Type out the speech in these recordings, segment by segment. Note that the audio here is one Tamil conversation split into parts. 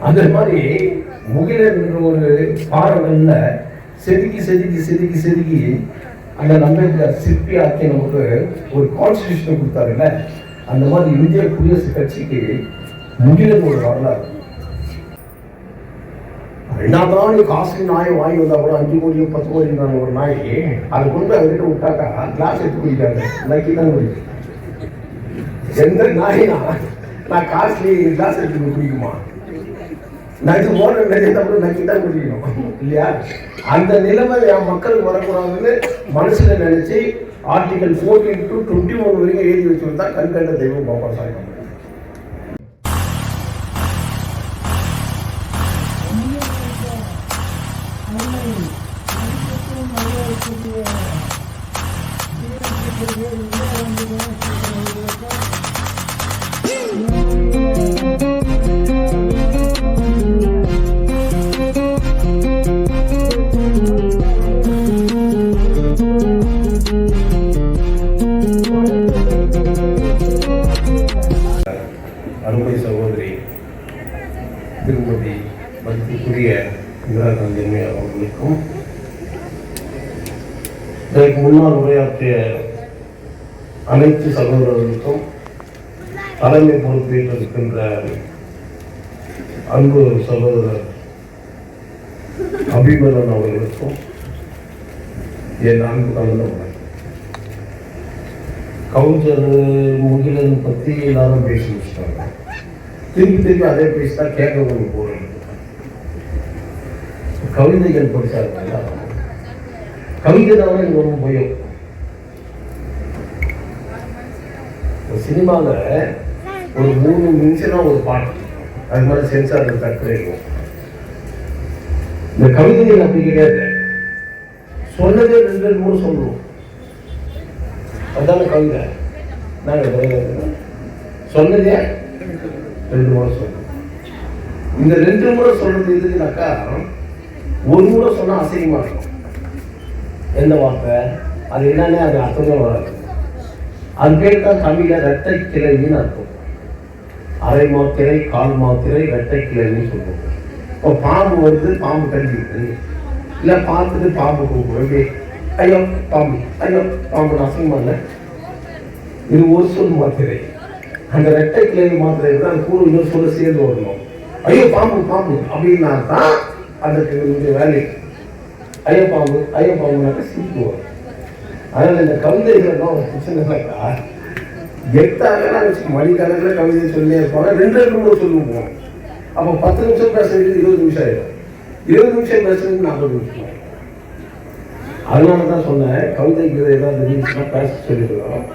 அந்த மாதிரி முகிலன் என்ற ஒரு பாடல்கள்ல செதுக்கி செதுக்கி செதுக்கி செதுக்கி அந்த அம்பேத்கர் சிற்பி ஆக்கி நமக்கு ஒரு கான்ஸ்டிடியூஷன் கொடுத்தாருல்ல, அந்த மாதிரி இந்திய குடியரசு கட்சிக்கு முகிலன் ஒரு வரலாறு. 2 நாள் காசு நாயை வாங்கி வந்தா கூட 5 கோடி 10 கோடி ஒரு நாய் அதை கொண்டு அவர்கிட்ட விட்டாக்கா கிளாஸ் எடுத்து குடிக்காங்க, நக்கி தான் குடிக்கும். எந்த நாயினா நான் காஸ்ட்லி கிளாஸ் எடுத்து குடிக்குமா? நச்சு போன கூட நக்கி தான் குடிக்கணும் இல்லையா? அந்த நிலைமை என் மக்களுக்கு வரக்கூடாதுன்னு மனசுல நினைச்சு ஆர்டிகல் 14 to 21 வரைக்கும் எழுதி வச்சுருந்தா கண்கண்ட தெய்வம் பாப்பா சாமி. அருமை சகோதரி திருமதி மதிப்புக்குரிய இந்திரா காந்தி அம்மை அவர்களுக்கும், இதற்கு முன்னால் உரையாற்றிய அனைத்து சகோதரர்களுக்கும், தலைமை பொறுப்பேற்றிருக்கின்ற அன்பு சகோதரர் அபிமன்னன் அவர்களுக்கும் என் அன்பு கலந்த வணக்கம். கவிஞர் முகிலன் பற்றி எல்லாரும் பேசி வச்சுட்டாங்க. திருப்பி அதே பேசிட்டா கேட்க கொஞ்சம் போறேன். கவிதைகள் படிச்சாருங்களா? கவிதை தான் எனக்கு ரொம்ப பயம். சினிமாவில் ஒரு 3 நிமிஷம் தான் ஒரு பாட்டு, அது மாதிரி சென்சார் தட்டு இருக்கும். இந்த கவிதைகள் அப்படி கிடையாது, சொன்னதே 2-3 சொல்லுவோம். அதான கவிதை. நாங்கள் சொன்னதே 2 முறை சொல்றோம். இந்த 2 முறை சொல்றது எதுக்குனாக்கா, ஒரு முறை சொன்னா அசிங்கமா இருக்கும். எந்த வார்த்தை அது என்னன்னே அது அர்த்தமே வராது. அது பேர் தான் தமிழ ரெட்டை கிளைன்னு அர்த்தம். அரை மாத்திரை, கால் மாத்திரை, ரெட்டை கிளைன்னு சொல்லுவோம். இப்போ பாம்பு வருது, பாம்பு கடிச்சிருக்கு, இல்லை பார்த்துட்டு பாம்பு கூப்பிடுவோம். ஐயோ பாம்பு, ஐயோ பாம்பு அசிங்கமா இல்லை. இது ஒரு சொல் மாத்திரை. அந்த ரெட்டை கிளை மாத்திரை கூட அந்த கூட இன்னொரு சொல்ல சேர்ந்து வரணும். ஐயோ பாம்பு பாம்பு அப்படின்னா தான் அதுக்கு இந்த வேலை. ஐயோ பாம்பு, ஐயோ பாம்புனாக்கா சிரிப்பு வரும். அதனால இந்த கவிதைகள் தான் ஒரு பிரச்சனைனாக்கா, எட்டாக வச்சு மணிக்கணக்கில் கவிதை சொல்லியே இருப்பாங்க. 2 முறை சொல்லுவோம். அப்போ 10 நிமிஷம் பேசுறதுக்கு 20 நிமிஷம் ஆயிடும். 20 நிமிஷம் பேசுறதுக்கு 40 நிமிஷம். அதனால தான் சொன்னேன், கவிதைக்கு ஏதாவது இருந்துச்சுன்னா பேச சொல்லிடுவோம்.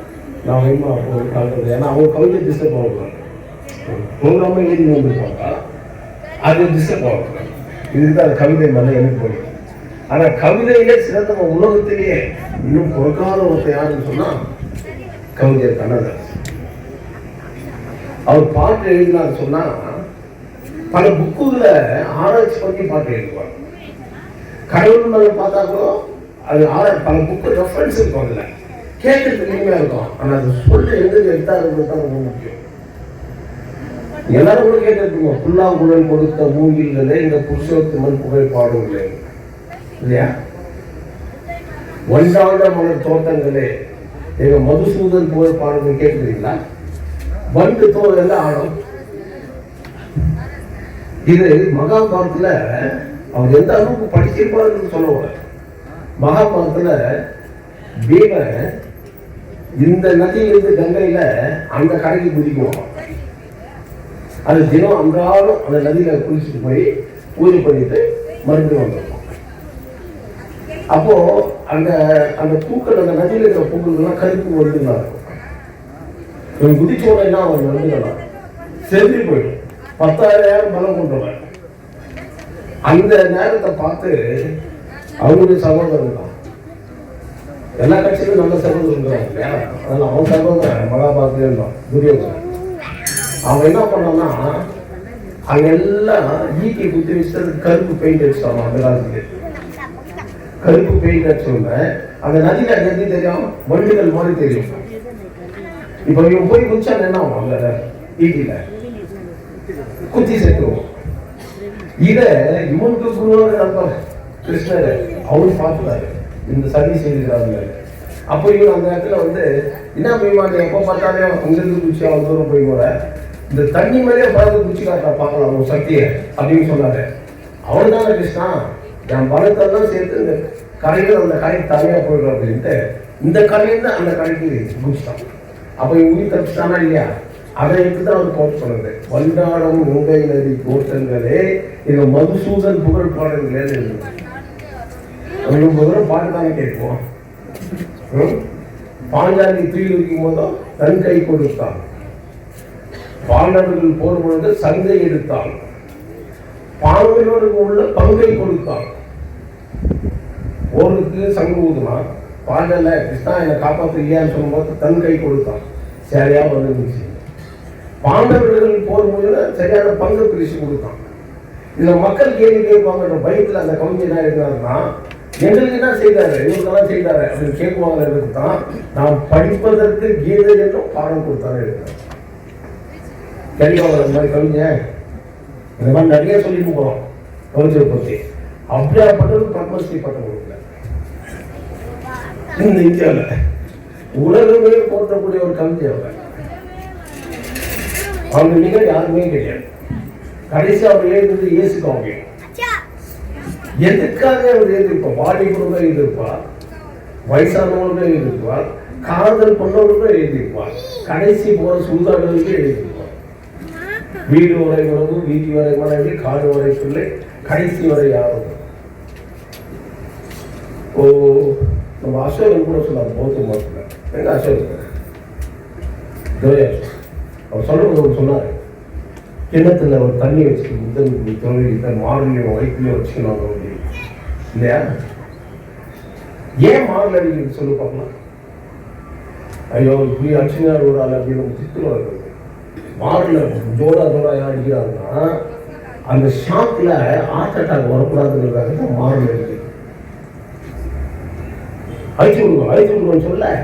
நான் வேணுமா அப்போ கலந்து, ஏன்னா அவங்க கவிதை டிஸ்டர்ப் ஆகக்கூடாது. ப்ரோக்ராமே எழுதி வந்துருப்பாங்க, அது டிஸ்டர்ப் ஆகக்கூடாது. இதுக்கு தான் கவிதை மேலே எனக்கு போயிடும். ஆனால் கவிதையிலே சிறந்த உலகத்திலேயே இன்னும் பொறுக்காத ஒருத்தர் யாருன்னு சொன்னால் கவிஞர் கண்ணதாசன். அவர் பாட்டு எழுதினாரு சொன்னால் பல புக்குகளை ஆராய்ச்சி பண்ணி பாட்டு எழுதுவார். கடவுள் மேலே பார்த்தா கூட அது பல புக்கு ரெஃபரன்ஸ் இருக்கும். அதில் கேட்கறதுக்கு இனிமையாக இருக்கும். ஆனால் அது சொல்ல எங்கே எடுத்தாருன்றது தான் ரொம்ப முக்கியம். எல்லாரும் கூட கேட்டிருக்கீங்க, புல்லாங்குழல் கொடுத்த மூங்கில்களே இந்த புருஷோத்தமன் புகழ் பாடுங்களே இல்லையா? வண்டாண்ட மலர் தோட்டங்களே எங்க மதுசூதன் புகழ் பாடுங்க கேட்குறீங்களா? வண்டு தோல் எல்லாம் ஆடும். இது மகாபாரதத்துல அவங்க எந்த அளவுக்கு படிச்சிருப்பாருன்னு சொல்லுவாங்க. மகாபாரதத்துல பீமன் இந்த நதியிலிருந்து கங்கையில அந்த கரைக்கு குதிக்குவான். அது தினம் அன்றாடம் அந்த நதியில குளிச்சுட்டு போய் பூஜை பண்ணிட்டு மறுபடியும் வந்துருக்கும். அப்போ அந்த அந்த பூக்கள், அந்த நதியில இருக்கிற பூக்கள்லாம் கருப்பு வந்துதான் இருக்கும். இவன் குதிச்சோடனா அவன் வந்துடலாம், செஞ்சு போயிடும். 10,000 பலம் கொண்டவன். அந்த நேரத்தை பார்த்து அவங்களுடைய சகோதரன் தான், எல்லா கட்சியிலும் நல்ல சகோதரன் இல்லையா? அதனால அவன் சகோதரன் மகாபாரதம் தான் துரியோதனன். அவன் என்ன பண்ணான்னா, அங்க எல்லாம் ஈட்டி குத்தி வச்சு கருப்பு பெயிண்ட் அடிச்சிட்டான். அந்த காலத்துக்கு கருப்பு பெயிண்ட் அடிச்சோம்னா அந்த நதியில நதி தெரியும், வண்டுகள் மாதிரி தெரியும். இப்ப இவன் போய் குதிச்சா என்ன ஆகும்? அங்க ஈட்டில குத்தி சேர்த்துருவோம். இத இவனுக்கு குருவாக நண்பர் கிருஷ்ணர் அவரு பார்த்துட்டாரு இந்த சதி செய்திருக்காங்க. அப்போ இவன் அந்த இடத்துல வந்து என்ன போய்மாட்டேன் எப்போ பார்த்தாலே அங்கிருந்து குச்சி அவன் தூரம் போய் போற இந்த தண்ணி மேலேயே பார்த்து குச்சி காட்டா பார்க்கலாம் ஒரு சக்தியை அப்படின்னு சொன்னாரு. அவன் தானே கிருஷ்ணா என் பலத்தெல்லாம் சேர்த்து இந்த கரையில் அந்த கரைக்கு தனியாக போயிடும் அப்படின்ட்டு இந்த கரையில அந்த கரைக்கு குச்சிட்டான். அப்போ இவன் உயிர் தப்பிச்சிட்டானா இல்லையா? அதை எடுத்து தான் அவர் போட்டு சொன்னது. வண்டாடம் நுங்கை நதி கோட்டங்களே இது மதுசூதன் புகழ் பாடல்களே தூரம் பாட்டு தானே கேட்போம். பாஞ்சாலி தூயில் இருக்கும் போதும் தன் கை கொடுத்தான், பாண்டவர்கள் போர் பொழுது சங்கை எடுத்தான், பாண்டவர்களுக்கு உள்ள பங்கை கொடுத்தான். போருக்கு சங்கு ஊதுனான். பாண்டல கிருஷ்ணா என்னை காப்பாற்ற இல்லையான்னு சொல்லும்போது தன் கை கொடுத்தான். சரியா வந்துருந்துச்சு. பாண்டவர்கள் போர் பொழுது சரியான பங்கு பிரிச்சு கொடுத்தான். இதுல மக்கள் கேள்வி கேட்பாங்கன்ற பயத்துல அந்த கவிஞர் என்ன எழுதினாருன்னா எங்களுக்கு என்ன செய்தாரு இவருக்கெல்லாம் செய்தாரு அப்படின்னு கேட்குவாங்க தான் நாம் படிப்பதற்கு கீதை என்றும் பாடம் கொடுத்தாரு எழுதினார். தெரியவாங்க இந்த மாதிரி கவிஞர் இந்த மாதிரி நிறைய சொல்லிட்டு போறோம் கவிஞரை பற்றி. அப்படியாப்பட்டது பத்மஸ்ரீ பட்டம் கொடுக்கல இந்த இந்தியாவில். உலகமே போற்றக்கூடிய ஒரு கவிஞர் அவங்க நிகழ் யாருமே கிடையாது. கடைசி அவர் எழுதுறது இயேசுக்காக. எதுக்காக அவர் எழுதியிருப்பா? வாலிபர்களும் எழுதியிருப்பார், வயசானவர்களும் எழுதியிருப்பார், காதல் பண்ணவர்களும் எழுதியிருப்பார், கடைசி போற சூதாடுகளுக்கு எழுதியிருப்பார். வீடு வரை உறவு, வீதி வரை மனைவி, காடு வரை பிள்ளை, கடைசி வரை யாரும். ஓ நம்ம அசோகன் கூட சொன்னார் பௌத்த மதத்துல. எங்க அசோகன் அவர் சொல்லும்போது சொன்னார் கிணத்துல ஒரு தண்ணி வச்சுட்டு புத்தனுக்கு தொழில் மாடலையும் வயிற்றுலையும் வச்சுக்கணும் இல்லையா? ஏன் மாடல் அடிக்கிறது சொல்லு பார்க்கலாம். ஐயோ இப்படி அடிச்சுனார் ஒரு ஆள் அப்படின்னு திட்டுல வருது. மாடல ஜோடா ஏன் அடிக்கிறாருன்னா அந்த ஷாக்ல ஹார்ட் அட்டாக் வரக்கூடாதுங்கிறதுக்காக தான் மாடல் அடிக்கிறது. அழிச்சு விடுவோம் சொல்ல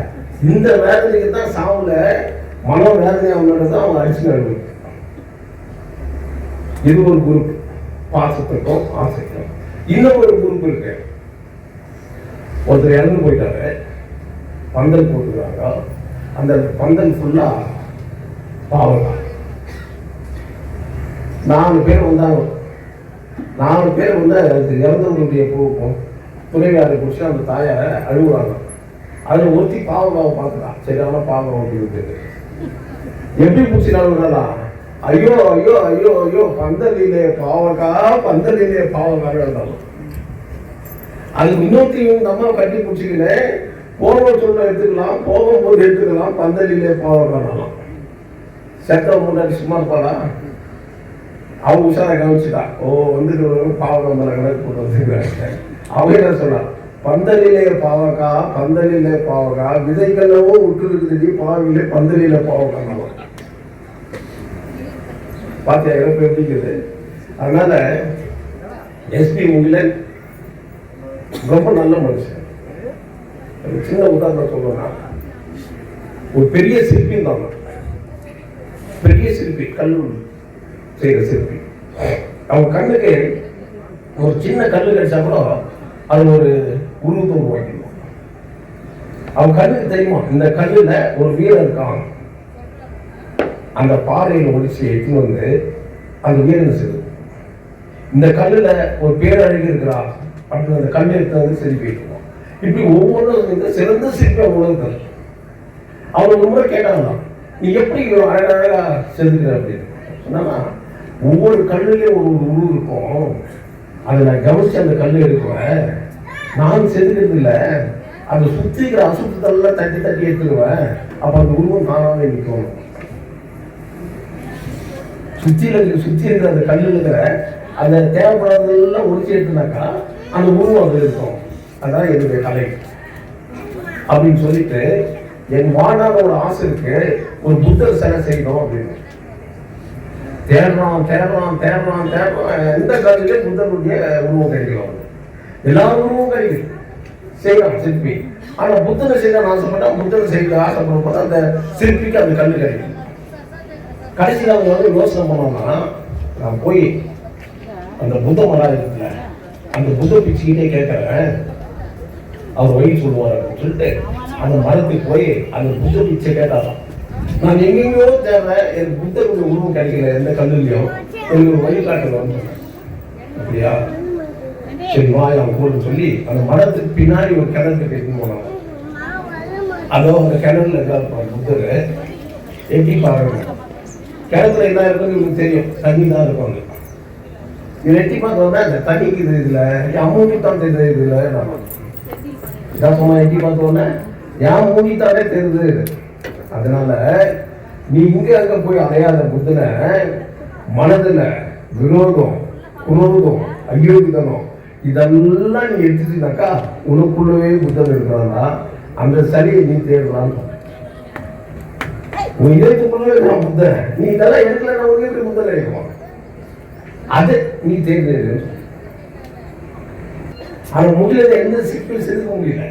இந்த வேதனைக்கு தான் சாவுல மன வேதனை அவங்களோட அவங்க அடிச்சு நடுவு. இது ஒரு குரூப், பாசத்துக்கும் ஆசைக்கும். இன்னும் ஒரு குரூப் இருக்கு. ஒருத்தர் இறந்து போயிட்டாரு, பந்தல் போட்டுருக்காங்க. அந்த பந்தல் ஃபுல்லா பாவம். 4 பேர் வந்தாங்க. 4 பேர் வந்து இறந்தவங்களுடைய பூவுக்கும் துணைவியாரை பிடிச்சி அந்த தாயாரை அழுகுறாங்க. அதில் ஒருத்தி பாவகாவை பார்த்துட்டான். சரியான பாவம் அப்படின்னு எப்படி பிடிச்சி அழுகுறாளா? ஐயோ ஐயோ ஐயோ ஐயோ பந்தலிலே பாவகா, பந்தலிலே பாவகா. அதுக்கு இன்னொருத்தையும் இந்த அம்மா கட்டி பிடிச்சிக்கினேன். போக சொல்ல எடுத்துக்கலாம், போகும்போது எடுத்துக்கலாம், பந்தலிலே பாவகாலாம். செத்த முன்னாடி சும்மா இருப்பாளா? அவங்க உஷாரா கவனிச்சுட்டா. ஓ வந்துட்டு பாவகம் கொண்டு வந்துருக்காங்க. அவங்க என்ன சொன்னா, பந்தலிலே பாவகா, பந்தலிலே பாவகா, விதைகளவோ விட்டு இருக்குது பாவிலே பந்தலிலே பாவகா. பார்த்தியா இறப்பு எப்படிங்கிறது. அதனால எஸ்பி முகிலன் ரொம்ப நல்ல மனுஷன். சின்ன உதாரணம் சொல்லணும்னா ஒரு பெரிய சிற்பி தான். பெரிய சிற்பி, கல் செய்கிற சிற்பி. அவங்க கண்ணுக்கு ஒரு சின்ன கல் கிடைச்சா கூட அது ஒரு உருவத்தை உருவாக்கிடுவோம். அவங்க கண்ணுக்கு தெரியுமா இந்த கல்லுல ஒரு வீரன் இருக்கான். அந்த பாறையில ஒடிச்சு எடுத்துன்னு வந்து அந்த வீரன் செது. இந்த கல்லுல ஒரு பேரழகி இருக்கிறா அப்படின்னு அந்த கல் எடுத்து வந்து சிரிப்பி வைக்குவோம். இப்படி ஒவ்வொன்றும் சிறந்த சிற்பி உலகத்தில். அவங்க ரொம்ப கேட்டாங்களாம், நீ எப்படி அழகழகா செதுக்கிற அப்படின்னு சொன்னா, ஒவ்வொரு கல்லுலயும் ஒரு உருவம் இருக்கும். அதை நான் கவனிச்சு அந்த கல்லு எடுக்குவேன். நான் செதுக்கிறது இல்லை, அதை சுத்திக்கிற அசுத்தத்தெல்லாம் தட்டி தட்டி எடுத்துக்குவேன். அப்ப அந்த உருவம் தானாவே நிற்கும். சுத்தி இருக்கிற அந்த கல்லுங்கிற அந்த தேவைப்படாததெல்லாம் ஒழிச்சு எடுத்துனாக்கா அந்த உருவம் அது இருக்கும். அதான் என்னுடைய கலை அப்படின்னு சொல்லிட்டு என் வாழ்நாள் ஒரு ஆசை இருக்கு, ஒரு புத்தர் சிலை செய்யணும் அப்படின்னு. தேடுறான் தேடுறான் தேடுறான் தேடுறான். எந்த காலத்திலே புத்தருடைய உருவம் கிடைக்கலாம். எல்லா உருவம் கிடைக்குது, செய்யலாம் சிற்பி. ஆனா புத்தரை செய்ய ஆசைப்பட்டா புத்தரை செய்ய ஆசைப்படும் போது அந்த சிற்பிக்கு அந்த கல்லு கிடைக்கும். கடைசியில் அவங்க வந்து யோசனை பண்ணோம்னா, நான் போய் அந்த புத்த மரம் இருக்குல்ல, அந்த புத்த பிச்சுக்கிட்டே கேட்கறேன் அவர் வழி சொல்லுவார் அப்படின்னு சொல்லிட்டு அந்த மரத்துக்கு போய் அந்த புத்த பிச்சை கேட்டாராம். நான் எங்கெங்கயோ தேவை, எனக்கு புத்தருடைய உருவம் கிடைக்கல எந்த கல்லுலையும், எனக்கு ஒரு வழிகாட்டலாம். அப்படியா, சரி வா அவன் கூட சொல்லி அந்த மரத்துக்கு பின்னாடி ஒரு கிணறு கட்டிட்டு போனாங்க. அதோ அந்த கிணறுல இருக்காரு புத்தர். எட்டி பாருங்க, கிணத்துல என்ன இருக்குன்னு உங்களுக்கு தெரியும், தண்ணி தான் இருக்கும். இது எட்டி பார்த்தோம்னா இந்த தண்ணிக்கு இது இதுல அமௌண்ட்டு தான் தெரியுது. இதுல இதான் சொன்னா எட்டி பார்த்தோன்னே என் மூடித்தானே தெரியுது. அதனால நீ இங்க அங்க போய் அடையாத புத்தனை மனதுல விரோதம், குரோதம், அயோக்கிதனம் இதெல்லாம் நீ எடுத்துட்டீங்கன்னாக்கா உனக்குள்ளவே புத்தன் இருக்கிறான்னா அந்த சரியை நீ தேடலாம். உன் இதயத்துக்குள்ளவே நான் புத்தன், நீ இதெல்லாம் எடுக்கல, நான் உனக்கு எப்படி புத்தன் எடுக்குவான்? அதை நீ தேர்ந்து. ஆனா முடியல, எந்த சிக்கல் செதுக்க முடியல.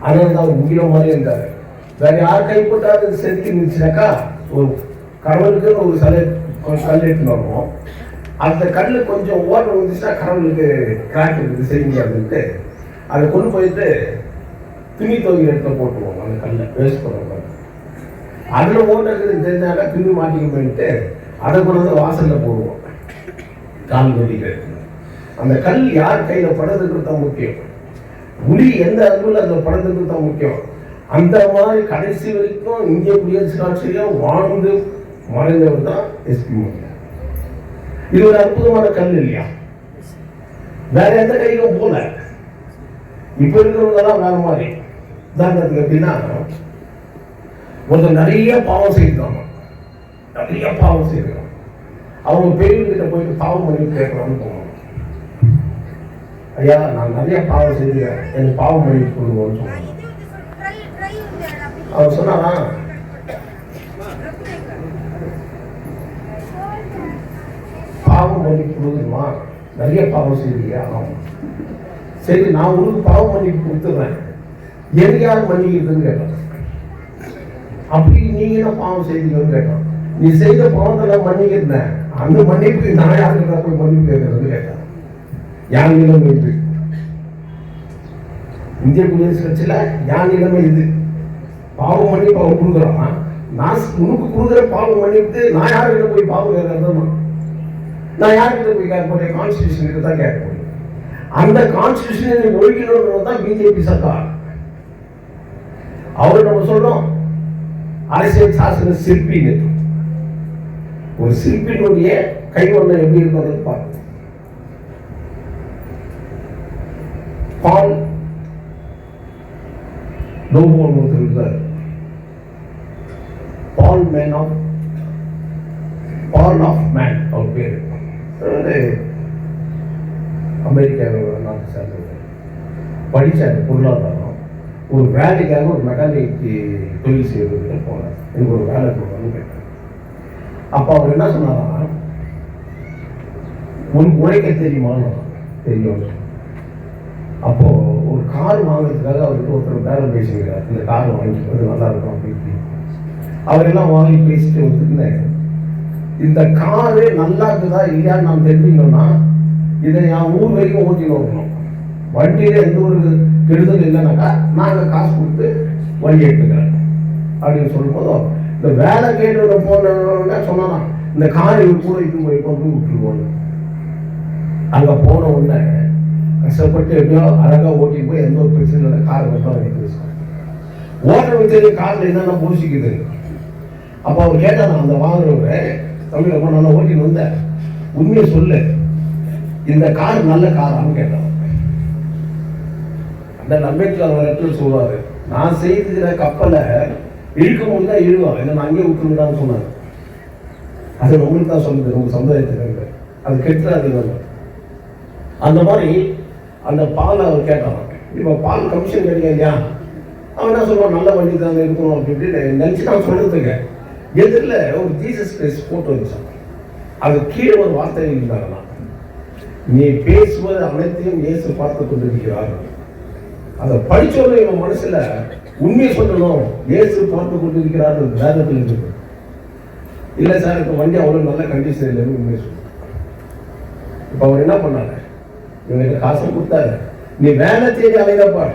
ஆனால் அவர் முகில மாதிரி இருந்தாரு. வேற யார் கைப்பட்டாது செதுக்கி இருந்துச்சுனாக்கா ஒரு கடவுளுக்கு ஒரு கல் எடுத்துன்னு வருவோம். அந்த கல்லு கொஞ்சம் ஓட்டம் வந்துச்சுன்னா கடவுளுக்கு கிராக் இருக்குது, செய்ய முடியாதுன்ட்டு அதை கொண்டு போயிட்டு துணி துவைக்கிற இடத்துல போட்டுருவோம். அந்த கல்லை வேஸ்ட் பண்ணுவோம். அதில் ஓட்ட இருக்குது தெரிஞ்சாக்கா துணி மாட்டிக்க போயிட்டு அதை கொண்டு வந்து வாசலில் போடுவோம். கால் நொடிக்கிறது அந்த கல் யார் கையில் படுறதுக்கு தான் முக்கியம். முடி எந்த அன்புல அந்த படத்துக்கு தான் முக்கியம். அந்த மாதிரி கடைசி வரைக்கும் இந்திய குடியரசு ஆட்சியிலும் வாழ்ந்து மறைந்தவர் தான் எஸ்பி மோகன். இது ஒரு அற்புதமான கல் இல்லையா? வேற எந்த கைக்கும் போல. இப்ப இருக்கிறவங்கலாம் வேற மாதிரி. உதாரணத்துக்கு எப்படின்னா, ஒருத்தர் நிறைய பாவம் செய்திருக்காங்க, நிறைய பாவம் செய்திருக்காங்க. அவங்க பெரியவர்கிட்ட போயிட்டு பாவம் பண்ணி கேட்கலாம்னு போவாங்க. ஐயா நான் நிறைய பாவம் செய்கிறேன், எனக்கு பாவம் பண்ணி கொடுங்கன்னு சொன்னாங்க. அவர் சொன்னாரா, பாவம் பண்ணி கொடுக்குமா, நிறைய பாவம் செய்யறியா? ஆமாம். சரி நான் உனக்கு பாவம் பண்ணி கொடுத்துறேன், எனக்கு யார் மன்னிக்கிறதுன்னு கேட்டேன். அப்படி நீங்க என்ன பாவம் செய்தீங்கன்னு கேட்டோம். நீ செய்த பாவத்தை மன்னிக்கிறேன், அந்த மன்னிப்பு நான் யாருக்கிட்ட போய் மன்னிப்பு கேட்கறதுன்னு கேட்டேன். யார் நிலைமை இது? இந்திய குடியரசு கட்சியில யார் நிலைமை இது? பாவம் மன்னிப்பு அவன் கொடுக்குறான், நான் உனக்கு கொடுக்குற பாவம் மன்னிப்பு நான் யாருக்கிட்ட போய் பாவம் கேட்கறது? நான் யாருக்கிட்ட போய் கேட்க போறேன்? கான்ஸ்டிடியூஷன் கிட்ட தான் கேட்க போறேன். அந்த கான்ஸ்டிடியூஷனை ஒழிக்கணும்னு தான் பிஜேபி சர்க்கார். அவரை நம்ம சொல்றோம் அரசியல் சாசன சிற்பின்னு. ஒரு சிற்பினுடைய கைவண்ணம் எப்படி இருக்கிறது பார்க்க. பால் லோகோன் ஒருத்தர் இருந்தார். பால் மேன் ஆஃப் மேன் அவர் பேரு. அமெரிக்கா நாட்டை சேர்ந்தவர். படிச்சாரு பொருளாதாரம். ஒரு வேலைக்காக ஒரு மெக்கானிக் தொழில் செய்வதற்கு போனார். எனக்கு ஒரு வேலை போகணும்னு கேட்டார். அப்போ அவர் என்ன சொன்னாரா, உனக்கு உழைக்க தெரியுமான்னு. தெரியும். அப்போ ஒரு கார் வாங்குறதுக்காக அவருக்கு ஒருத்தர் பேரம் பேசுகிறார், இந்த கார் வாங்கிக்கிறது நல்லா இருக்கும் அப்படின்னு. அவரெல்லாம் வாங்கி பேசிட்டு ஒத்துக்குனேன். இந்த காரு நல்லா இருக்குதா இல்லையான்னு நான் தெரிஞ்சுக்கணும்னா இதை என் ஊர் வரைக்கும் ஓட்டின்னு வரணும். வண்டியில எந்த ஒரு கெடுதல் இல்லைனாக்கா நாங்கள் காசு கொடுத்து வண்டி எடுத்துக்கிறேன் அப்படின்னு சொல்லும் போதும் இந்த வேலை கேட்டு போன சொன்னா இந்த கார் கூட இட்டு போய் கொண்டு விட்டுருவோம். அங்கே போன உடனே கஷ்டப்பட்டு எப்படியோ அழகாக ஓட்டிட்டு போய் எந்த ஒரு பிரச்சனை இல்லை, கார் மட்டும் வைக்கிறது. ஓட்டுறது தெரியும் காரில் என்னென்ன பூசிக்குது. அப்போ அவர் கேட்டான் அந்த வாங்குறவங்க, தமிழ் ரொம்ப நல்லா ஓட்டின்னு வந்த உண்மையை சொல்லு, இந்த கார் நல்ல காரான்னு கேட்டான். அந்த அம்பேத்கர் இடத்துல சொல்லுவாரு, நான் செய்திருக்கிற கப்பலை இழுக்கும் போது தான் இழுவான், என்ன நான் அங்கேயே விட்டுருந்தான்னு சொன்னாங்க. அது உங்களுக்கு தான் சொல்லுது, உங்க சமுதாயத்துக்கு அது கெட்டுறாது. அந்த மாதிரி அந்த பால் அவர் கேட்டான். இப்போ பால் கமிஷன் கிடையாது இல்லையா? அவன் என்ன சொல்லுவான், நல்ல வண்டி தான் இருக்கணும் அப்படின்னு நினச்சி நான் சொல்றதுக்கு எதிரில் ஒரு ஜீசஸ் கிரைஸ்ட் போட்டோ வச்சான். அது கீழே ஒரு வார்த்தை இருந்தாங்கன்னா, நீ பேசுவது அனைத்தையும் இயேசு பார்த்து கொண்டிருக்கிறார். அதை படிச்சோன்னு இவன் மனசுல உண்மையை சொல்லணும், இயேசு பார்த்து கொண்டிருக்கிறார் வேதத்தில் இருக்கு. இல்லை சார் இப்போ வண்டி அவ்வளோ நல்ல கண்டிஷன் இல்லைன்னு உண்மையை சொல்லணும். இப்போ அவர் என்ன பண்ணாரு, இவனுக்கு காசை கொடுத்தாரு, நீ வேலை தேடி அலைதப்பா,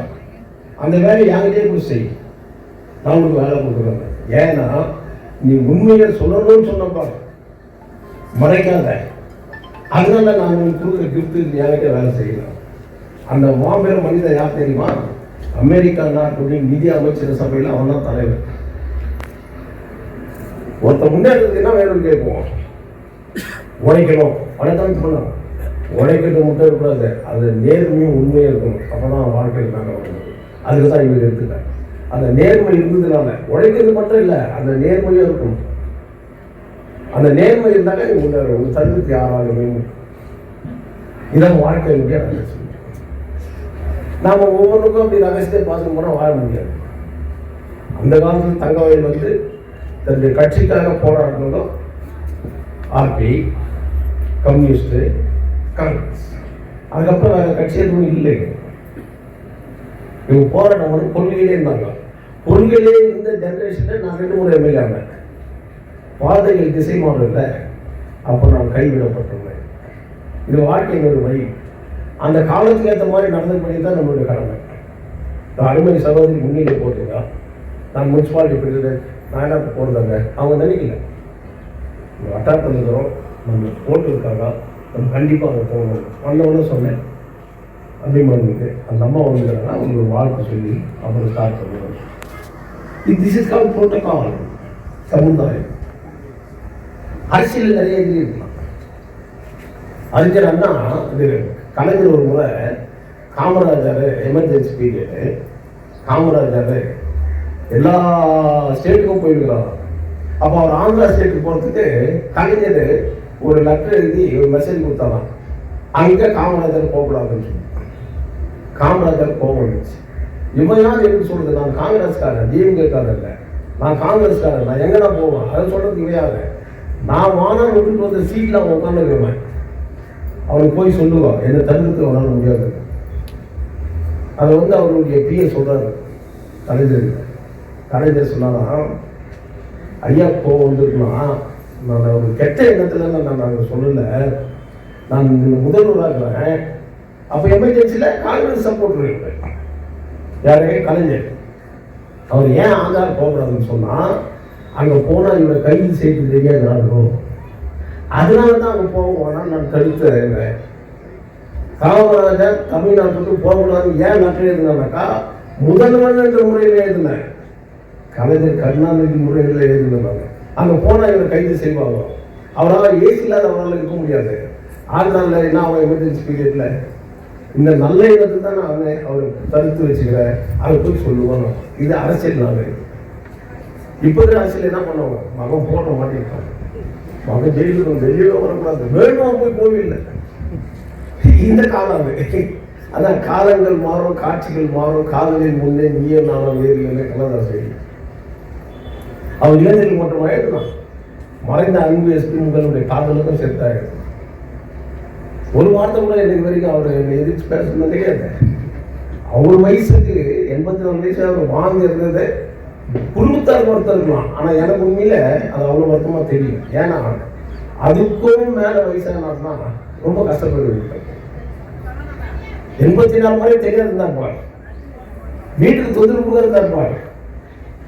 அந்த வேலையை என்கிட்டே போய் செய், நான் உனக்கு வேலை கொடுக்குறேன். ஏன்னா நீ உண்மையை சொல்லணும்னு சொன்னப்பா, மறைக்காத. அதனால நான் உங்களுக்கு கொடுக்குற கிஃப்ட் என்கிட்ட வேலை செய்யலாம். அந்த மாபெரும் மனிதன் யார் தெரியுமா? அமெரிக்கா நாட்டுடைய நிதி அமைச்சர் சபையில் அவன் தான் தலைவர். ஒருத்த முன்னேறதுக்கு என்ன வேணும்னு கேட்போம், உழைக்கணும், வணக்கம் சொல்லணும். உழைக்கிறது மட்டும் இருக்கக்கூடாது, அது நேர்மையும் உண்மையும் இருக்கணும். அப்போதான் வாழ்க்கையில் நாங்கள் வரணும். அதுக்கு தான் இவங்க எடுத்துட்டாங்க. அந்த நேர்மை இருந்ததுனால உழைக்கிறது மட்டும் இல்லை, அந்த நேர்மையும் இருக்கணும். அந்த நேர்மை இருந்தாலே நீ முன்னேற, ஒரு தருணத்துக்கு யாராலுமே இதான் வாழ்க்கையினுடைய ரகசியம். நாம் ஒவ்வொன்றுக்கும் அப்படி ரகசியத்தை பார்த்து போனால் வாழ முடியாது. அந்த காலத்தில் தங்கவயல் வந்து தன்னுடைய கட்சிக்காக போராடினதும் ஆர்பி, கம்யூனிஸ்ட், காங்கிரஸ். அதுக்கப்புறம் வேற கட்சி எதுவும் இல்லை. இவங்க போராட்டம் வந்து கொள்கையிலே இருந்தாங்க. கொள்கையிலே இந்த ஜெனரேஷனில் நான் 2 முறை எம்எல்ஏ ஆனேன். பாதைகள் திசை மாறல, அப்போ நான் கைவிடப்பட்டுள்ளேன். இது வாழ்க்கையின் ஒரு வழி. அந்த காலத்துக்கு ஏற்ற மாதிரி நடந்தபடி தான் நம்மளுடைய கடமை. அருமை சகோதரி முன்னிலை போட்டுங்க, நான் முனிசிபாலிட்டி பிரசிடென்ட், நான் என்ன போடுறாங்க, அவங்க நினைக்கல. வட்டாரத்தில் இருக்கிறோம், நம்ம போட்டு இருக்காங்க, நம்ம கண்டிப்பாக அவங்க போகணும். வந்தவொடனே சொன்னேன் அபிமானிக்கு, அந்த அம்மா வந்துக்கிறாங்க, அவங்க ஒரு வாழ்க்கை சொல்லி அப்புறம் ஸ்டார்ட் பண்ணுவாங்க. This is call protocol. சமுதாயம் அரசியல் நிறைய இது இருக்கலாம். அறிஞர் அண்ணா இது கலைஞர் ஒரு முறை காமராஜர் எமர்ஜென்சி பீரியடு, காமராஜர் எல்லா ஸ்டேட்டுக்கும் போயிருக்கிறார். அப்போ அவர் ஆந்திரா ஸ்டேட்டுக்கு போகிறதுக்கு கலைஞர் ஒரு லெட்டர் எழுதி ஒரு மெசேஜ் கொடுத்தாராம், அங்கே காமராஜர் போகக்கூடாதுன்னு சொல்லி. காமராஜர் கோபம் வந்துச்சு. இவன் யார் எனக்கு சொல்றது, நான் காங்கிரஸ்காரன், டிஎம்கேக்காரன் இல்லை, நான் காங்கிரஸ்காரன், நான் எங்கன்னா போவேன், அதை சொல்றது இவையாது. நான் வானம் விட்டுட்டு வந்த சீட்டில் அவன் உட்காந்துருக்கேன், அவனுக்கு போய் சொல்லுவான், என்னை தடுத்து அவனால் முடியாது. அதை வந்து அவருடைய பிஏ சொல்றாரு கலைஞர். கலைஞர் சொன்னாலும் ஐயா கோவம் வந்துருக்கலாம், நான் ஒரு கெட்ட எண்ணத்துல நான் சொல்லலை, நான் முதல்வராக இருக்கிறேன். அப்போ எமர்ஜென்சியில் காங்கிரஸ் சப்போர்ட் இருப்பேன். யாரே கலைஞர். அவர் ஏன் ஆதார் போகக்கூடாதுன்னு சொன்னால், அங்கே போனால் இவரை கைது செய்து தெரியாதுனாலோ, அதனால தான் அங்கே போவோம்னா நான் தடுத்துறேன். காமராஜர் தமிழ்நாட்டுக்கு போகக்கூடாதுன்னு ஏன் லெட்டர் எழுதினாக்கா, முதல்வர் என்ற முறையில் எழுதினேன், கலைஞர் கருணாநிதி முறையில் எழுதினாங்க. அங்கே போனால் இவரை கைது செய்வாங்க. அவரால் ஏசி இல்லாத அவரால் இருக்க முடியாது. அதனால என்ன அவன் எமர்ஜென்சி பீரியடில் இந்த நல்ல இடத்துல தான் நான் அவர் தடுத்து வச்சுக்கிறேன், அதை போய் சொல்லுவாங்க. இது அரசியல். நாங்கள் இப்போ இருக்கிற அரசியல் என்ன பண்ணுவாங்க, மகன் போட்ட மாட்டேங்கிறாங்க, மகன் ஜெயிலுக்கு வெளியே வரக்கூடாது, வேணுமா போய் கோவில்லை. இந்த காலம் அது. அதான் காலங்கள் மாறும், காட்சிகள் மாறும், காதலின் முன்னே நீயே நானும் வேறு கலதான் செய்யும். அவர் இளைஞர்கள் மட்டும் ஆயிடுதான், மறைந்த அன்பு எஸ்பி உங்களுடைய காதலுக்கும் செத்தாயிடும். ஒரு வார்த்தை கூட எனக்கு வரைக்கும் அவர் என்னை எதிர்த்து பேசணும் கிடையாது. அவர் வயசுக்கு 84 வயசு அவர் வாழ்ந்து இருந்தது குடும்பத்தார் வருத்தம் இருக்கலாம். ஆனால் எனக்கு உண்மையில அது அவ்வளோ வருத்தமாக தெரியும். ஏன்னா அதுக்கும் மேலே வயசானா ரொம்ப கஷ்டப்பட்டு 84 மாதிரி தெரியாது இருந்தார். வீட்டுக்கு தொந்தரவு கொடுக்கறதா இருப்பார்,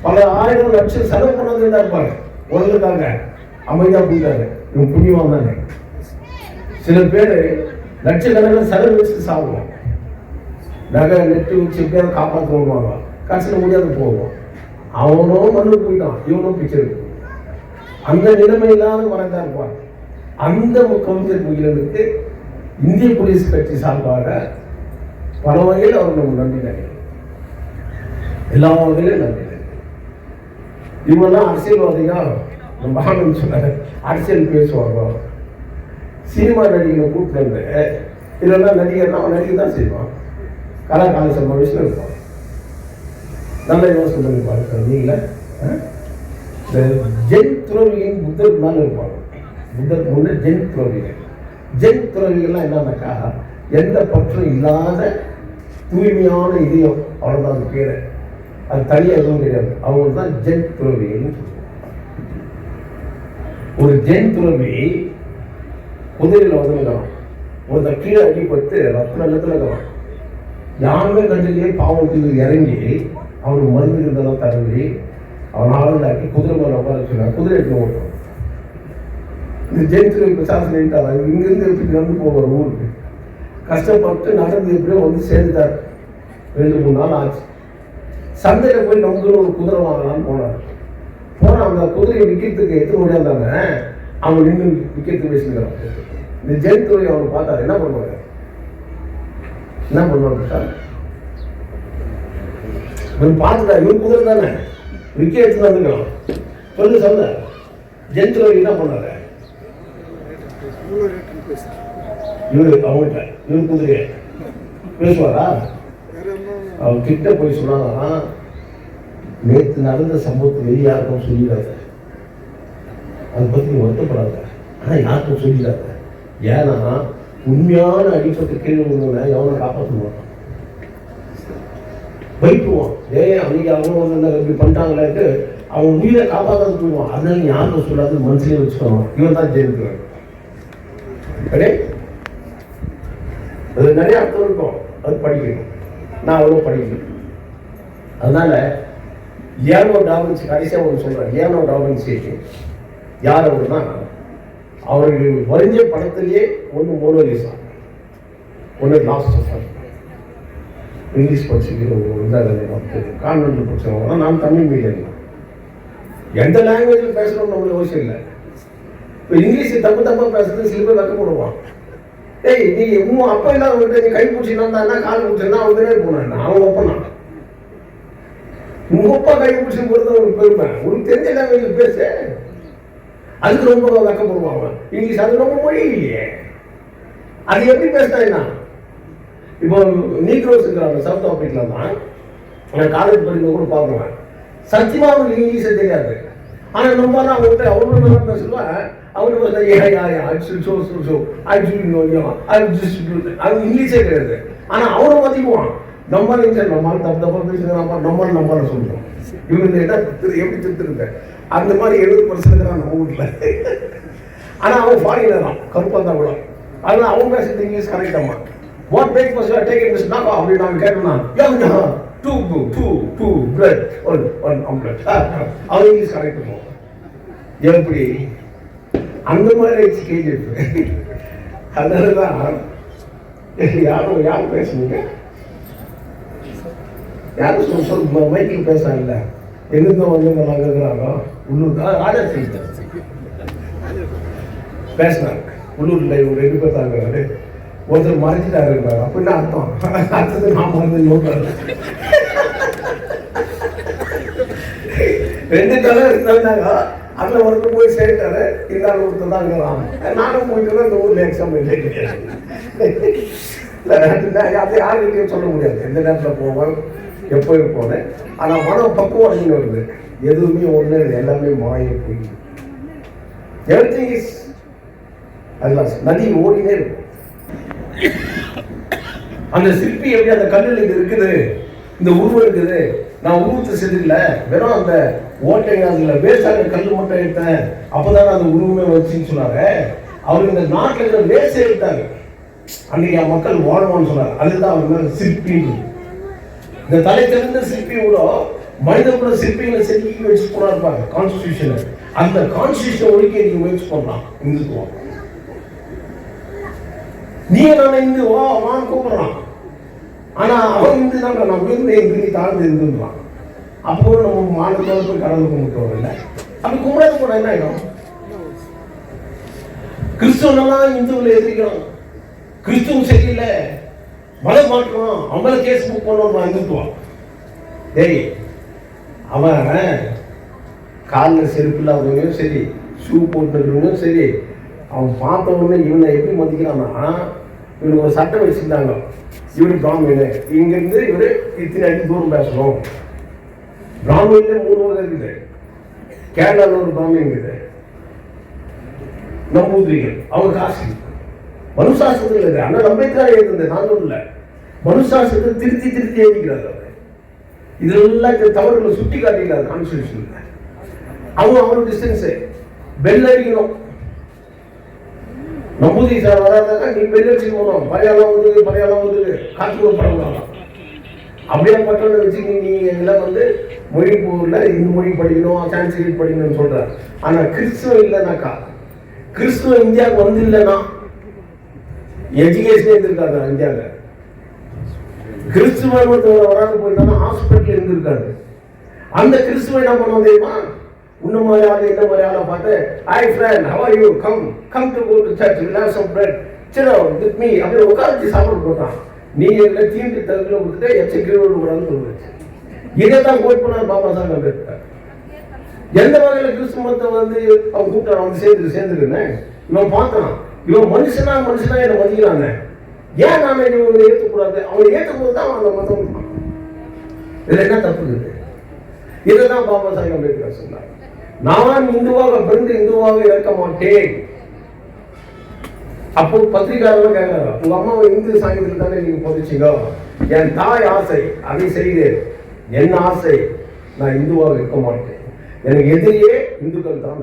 பல ஆயிரம் லட்சம் செலவு பண்ணது இருந்தார். உலகத்தாங்க அமைதியாக போயிட்டாரு. இவங்க புண்ணியமாக தானே. சில பேர் லட்சக்கணக்கில் செலவு வச்சு சாப்பிடுவோம், நகை நெட்டு வச்சு எப்படியாவது காப்பாற்ற வருவாங்க, கடைசியில் முடியாது போவோம். அவனும் மண்ணு போயிட்டான், இவனும் பிச்சை. அந்த நிலைமையிலான மறைந்தா இருப்பாங்க. அந்த கவிஞர் முகிலனுக்கு இந்திய குடியரசு கட்சி சார்பாக பல வகையில் அவர் நம்ம நன்றி நினைக்கிறோம். எல்லா வகையிலும் நன்றி. இவங்கெல்லாம் அரசியல்வாதிகள் நம்ம சொன்னாங்க, அரசியல் பேசுவாங்க. சினிமா நடிகரை கூப்பிட்டு வந்து இதெல்லாம் நடிகர்னா அவன் நடிகை தான் செய்வான், கலாகால சமாவேஷம் இருப்பான். நல்ல யோசனை பண்ணி பாருங்க. நீங்கள இந்த ஜென் துறவிகளின் புத்தருக்கு மேலே இருப்பாங்க. புத்தருக்கு முன்னே ஜென் துறவிகள். ஜென் துறவிகள்லாம் என்னன்னாக்கா, எந்த பற்றும் இல்லாத தூய்மையான இதயம், அவ்வளோதான் அது பேர். அது தனியாக எதுவும் கிடையாது. அவங்க தான் ஜென் துறவிகள்னு சொல்லுவாங்க. ஒரு ஜென் துறவி குதிரையில் வந்துருக்கான், ஒருத்தர் கீழே அடிப்பட்டு ரத்த நிலத்துல இருக்கிறான். யாருமே கண்டிலேயே பாவத்துக்கு இறங்கி அவனுக்கு மருந்து இருந்தெல்லாம் தடவி அவன் ஆளுந்தாக்கி குதிரை மேலே உட்கார வச்சுருக்கான். குதிரை எடுத்து ஓட்டுறான். இந்த ஜெயிச்சு பிசாசு நின்ட்டாங்க. இங்கிருந்து எப்படி நடந்து போவார் ஊருக்கு? கஷ்டப்பட்டு நடந்து எப்படியோ வந்து சேர்ந்துட்டார். 2-3 நாள் ஆச்சு. சந்தையில் போய் நமக்குன்னு ஒரு குதிரை வாங்கலாம்னு போனார். போனால் அந்த குதிரையை விற்கிறதுக்கு எத்தனை முடியாதாங்க அவங்க நின்று விற்கிறதுக்கு பேசிக்கிறான். இந்த ஜெயித்துறை அவங்க பார்த்தாரு. என்ன பண்ணுவாங்க சார்? இவன் பார்த்துட்டா இவன் குதிரை தானே விற்க எடுத்து வந்துக்கலாம். சொல்லு சொல்ல ஜெயித்துறை என்ன பண்ணாரு? இவரு அவங்ககிட்ட இவரு குதிரைய பேசுவாரா? அவர் கிட்ட போய் சொன்னாங்கன்னா, நேற்று நடந்த சம்பவத்தை வெளியே யாருக்கும் சொல்லிடாத, அதை பற்றி நீ வருத்தப்படாத, ஆனால் யாருக்கும் சொல்லிடாத. ஏன்னா உண்மையான அடிப்பட்டு கீழே விழுந்தவனை எவனை காப்பாற்ற மாட்டான், வைப்புவான். அன்னைக்கு அவங்க வந்து இப்படி பண்ணிட்டாங்களேட்டு அவன் உயிரை காப்பாற்றாது போயிடுவான். அதனால யாருக்கும் சொல்லாது மனசுலேயே வச்சுக்கணும். இவன் தான் ஜெயிக்கிறான். அது நிறைய அர்த்தம் இருக்கும். அது படிக்கணும். நான் அவ்வளோ படிக்கணும். அதனால லியோனார்டோ டா வின்சி கடைசியாக ஒன்று சொல்கிறேன். லியோனார்டோ டா வின்சி யார் அவருன்னா, அவர்கள் வரைஞ்ச படத்திலேயே ஒன்று மோனோலிசா, ஒன்று லாஸ்ட் ஆஃப் இங்கிலீஷ் படிச்சுட்டு கான்வென்ட்ல படிச்சவங்க. நான் தமிழ் மீடியம் தான். எந்த லாங்குவேஜில் பேசணும்னு நம்மளுக்கு அவசியம் இல்லை. இப்போ இங்கிலீஷ் தப்பாக பேசுறது சில பேர் வைக்கப்படுவான். ஏய் நீ உன் அப்பா இல்லாத நீ கை பிடிச்சினா கால் பிடிச்சிருந்தா அவங்க போனேன் அவன் ஒப்பனா. உங்க அப்பா கை பிடிச்சி போறது ஒரு பெருமை. உனக்கு தெரிஞ்ச லாங்குவேஜ் பேச அதுக்கு ரொம்ப வைக்கப்படுவாங்க. இங்கிலீஷ் அது ரொம்ப மொழி இல்லையே. அது எப்படி பேசினா? இப்போ நீக்ரோஸ் இருக்கிறாங்க சவுத் ஆப்பிரிக்கா தான். நான் காலேஜ் படிக்க கூட பார்க்குவேன். சத்தியமாக அவங்களுக்கு இங்கிலீஷே தெரியாது. ஆனால் ரொம்ப அவங்கள்ட்ட அவ்வளோ நல்லா பேசுவேன். அவனுக்கு அது இங்கிலீஷே கிடையாது. ஆனால் அவனை மதிக்குவான். நம்மளால நம்மளால தப்பாக பேசுகிறான். நம்மளால சொல்லுவோம். இவங்க எப்படி திருத்துருங்க அந்த மாதிரி 70% தான் நம்ம வீட்டில். ஆனால் அவன் ஃபாரினர் தான், கருப்பாக தான் கூட. அதனால் அவன் பேசுறது இங்கிலீஷ் கரெக்டாமா. வாட் பிரேக்ஃபாஸ்ட் டேக் திஸ் நாக்கா அப்படின்னு நாங்கள் கேட்டோம்னா டூ பிரெட் ஒன் ஆம்லெட் அவன் இங்கிலீஷ் கரெக்ட் பண்ணுவோம். எப்படி அந்த மாதிரி கேள்வி. அதனால தான் யாரும் பேசுனீங்க, யாரும் சொல்ல மைக்கில் பேசுறாங்கல்ல, எங்கிருந்தோ வந்து நாங்கள் இருக்கிறாங்க உள்ளூர் ராஜா செய்த பேசினாங்க. உள்ளூர்ல இவங்க 2 பேர் தாங்க. ஒருத்தர் மறைச்சிட்டாரு இருக்காரு. அப்படின்னா அர்த்தம் நான் மறந்து நோக்காரு. 2 தலை இருந்தாங்க. அதில் ஒருத்தர் போய் சேர்த்தாரு. இந்த ஒருத்தர் தான் இருக்கிறான். நானும் போயிட்டு இந்த ஊரில் எக்ஸாம் கிடையாது. அது யாருக்கிட்டையும் சொல்ல முடியாது. எந்த நேரத்தில் போவேன் எப்போ போனேன். ஆனால் மனம் பக்குவம் அப்படின்னு வருது. எதுவுமே ஒன்று எல்லாமே மாய போய் எவ்ரிதிங் இஸ் அதெல்லாம் நதி ஓடினே இருக்கும். அந்த சிற்பி எப்படி அந்த கல்லில் இது இருக்குது, இந்த உருவம் இருக்குது. நான் உருவத்தை செஞ்சிடல, வெறும் அந்த ஓட்டைங்க அதில் வேஸ்டாக கல் மட்டும் எடுத்தேன். அப்போதானே அந்த உருவமே வச்சுன்னு சொன்னாங்க. அவர் இந்த நாட்டில் இருக்கிற வேஸ்டே எடுத்தாங்க. அன்னைக்கு மக்கள் வாழவான்னு சொன்னாங்க. அதுதான் அவங்க சிற்பி. இந்த தலை தெரிந்த சிற்பி கூட மனித கூட சிற்பிகளை செதுக்கி வச்சு கூட இருப்பாங்க. கான்ஸ்டியூஷன் அந்த கான்ஸ்டியூஷன் ஒழிக்க நீங்க முயற்சி பண்ணலாம். இந்துத்துவம் நீ நான் இந்து வான்னு கூப்பிடுறான். ஆனா அவன் இந்து தான் நான் உயர்ந்த இந்து நீ தாழ்ந்து இருந்துன்றான். அப்போ நம்ம மாநிலத்தோட போய் கடவுள் கும்பிட்டு இல்லை. அப்படி கும்பிடாத போனா என்ன ஆயிடும்? கிறிஸ்துவனெல்லாம் இந்துவில் எதிர்க்கிறோம். கிறிஸ்துவம் சரியில்லை, மலை மாற்றணும், அவங்கள கேஸ் புக் பண்ணணும் இந்துத்துவான். டேய் அவன் காலில் செருப்பு இல்லாதவங்களும் சரி, ஷூ போட்டுருக்கவங்களும் சரி, அவன் பார்த்த உடனே இவனை எப்படி மதிக்கிறான்னா, இவனுக்கு ஒரு சட்டம் வச்சுருந்தாங்க. இவரு பிராமின், இங்கேருந்து இவரு இத்தனை அடி தூரம் பேசணும். பிராமின்ல 3 வகை இருக்குது. கேரளாவில் ஒரு பிராமின் இருக்குது, நம்பூதிரிகள், அவங்க காசு மனுசாசத்தில் இருக்கு. ஆனால் அம்பேத்கர் எழுதுந்த நானும் இல்லை, மனுசாசத்தை திருத்தி எழுதிக்கிறார். இதெல்லாம் தவறுகளை சுட்டி காட்டிக்கிறார் கான்ஸ்டியூஷன். அவங்க அவரோட டிஸ்டன்ஸு பெல் அடிக்கணும். நம்பூதி சார் வராதாக்கா நீ பெரிய வச்சுக்க போனோம், மலையாளம் வந்து காற்று படம் அப்படியே பட்டோட வச்சுக்க. நீ எல்லாம் வந்து மொழி போகல, இந்த மொழி படிக்கணும், சான்ஸ்கிரிட் படிக்கணும்னு சொல்ற. ஆனா கிறிஸ்துவம் இல்லைனாக்கா, கிறிஸ்துவம் இந்தியாவுக்கு வந்து இல்லைன்னா எஜுகேஷனே இருந்திருக்காது. இந்தியாவில் கிறிஸ்துவ வராது போயிட்டானா ஹாஸ்பிட்டல் இருந்திருக்காது. அந்த கிறிஸ்துவ என்ன பண்ணுவோம் தெரியுமா, உன்ன மாதிரி ஆளு என்ன மாதிரி ஆளை பார்த்து, hi friend, how are you, come to go to church, will have some bread, sit with me அப்படி உட்காந்து சாப்பிட போட்டான். நீ என்ன தீண்டு தகுதியில் கொடுத்துட்டு எச்சரிக்கையோடு கூடாதுன்னு சொல்லுச்சு. இதை தான் கோட் பண்ண பாபா சாஹேப் அம்பேத்கர். எந்த வகையில் கிறிஸ்துவத்தை வந்து அவன் கூப்பிட்டான், வந்து சேர்ந்துருக்கேன். இவன் பார்த்தான், இவன் மனுஷனா என்னை மதிக்கிறாங்க, ஏன் நாம இவங்களை ஏற்றக்கூடாது? அவனை ஏற்றும்போது தான் அவன் மதம். இதுல என்ன தப்பு இருக்கு? இதுதான் பாபா சாஹேப் அம்பேத்கர் சொன்னார், நான் இந்துவாக பிறந்து இந்துவாக இருக்க மாட்டேன். அப்போ பத்திரிகையாளர் கேட்கிறாங்க, உங்க அம்மாவை இந்து சாங்கியத்தில் தானே நீங்க போதிச்சீங்க, என் தாய் ஆசை அதை செய்து, என் ஆசை நான் இந்துவாக இருக்க மாட்டேன், எனக்கு எதிரியே இந்துக்கள் தான்.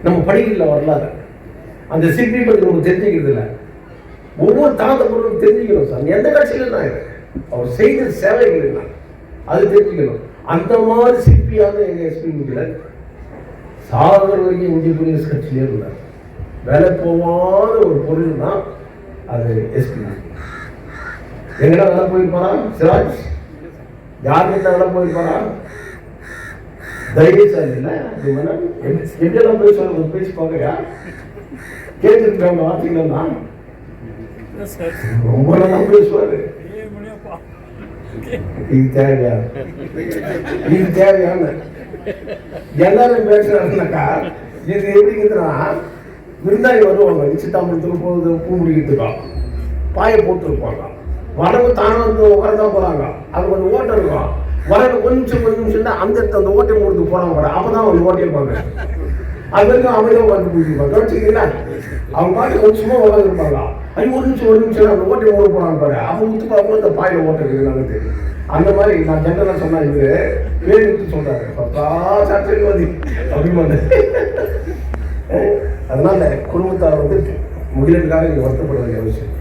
நம்ம படிக்கல வரலாறு, அந்த சிற்பி பற்றி நம்ம தெரிஞ்சுக்கிறது இல்லை. ஒவ்வொரு தாத்த பொருளும் தெரிஞ்சுக்கணும் சார். எந்த கட்சியில தான் அவர் செய்த சேவைகள் என்ன அது தெரிஞ்சுக்கணும். அந்த மாதிரி சிற்பியாக எங்க எஸ்பி முடியல, சாகர் வரைக்கும் இந்திய குடியரசு கட்சியிலே இருந்தார். வேலை போவாத ஒரு பொருள் தான் அது எஸ்பி. எங்கடா வேலை போயிருப்பாரா சிராஜ்? யார்கிட்ட வேலை போயிருப்பாரா? தைரியசாலி இல்லை. எப்படியெல்லாம் போய் சொல்ல பேசி பார்க்கறியா? கேட்டுருக்காங்க வார்த்தைகள் தான் ரொம்ப நல்லா பேசுவாரு. இது தேவையான எல்லாரும் பேசுறாருனாக்கா இது எப்படிங்கிறதுனா, விருந்தாளி வருவாங்க, நிச்சயதாமத்துக்கு போகுது, பூ முடிக்கிறதுக்கா பாயை போட்டுருப்பாங்க, வரவு தானே வந்து உட்காரதான் போறாங்க. அது கொஞ்சம் ஓட்டம் இருக்கும், வரவு கொஞ்சம் தான் அந்த இடத்துல அந்த ஓட்டையை முடித்து போறாங்க. அப்பதான் அவங்க ஓட்டியிருப்பாங்க. அது வரைக்கும் அமைதியாக உட்காந்து போயிருப்பாங்க. கவனிச்சிக்கிறீங்களா? அவங்க பாட்டு கொஞ்சமா உட்காந்துருப்பாங்க. அது ஒரு நிமிஷம் அந்த ஓட்டை ஓட போறாங்க பாரு. அவங்க ஊத்துக்கு அந்த பாயில ஓட்டுறது நாங்கள் தெரியும். அந்த மாதிரி நான் ஜெனரலா சொன்னா இவரு பேர் எடுத்து சொல்றாரு, சட்டவாதி அப்படின்னு. அதனால குடும்பத்தார் வந்து முகிலுக்காக நீங்க வருத்தப்பட வேண்டிய அவசியம்.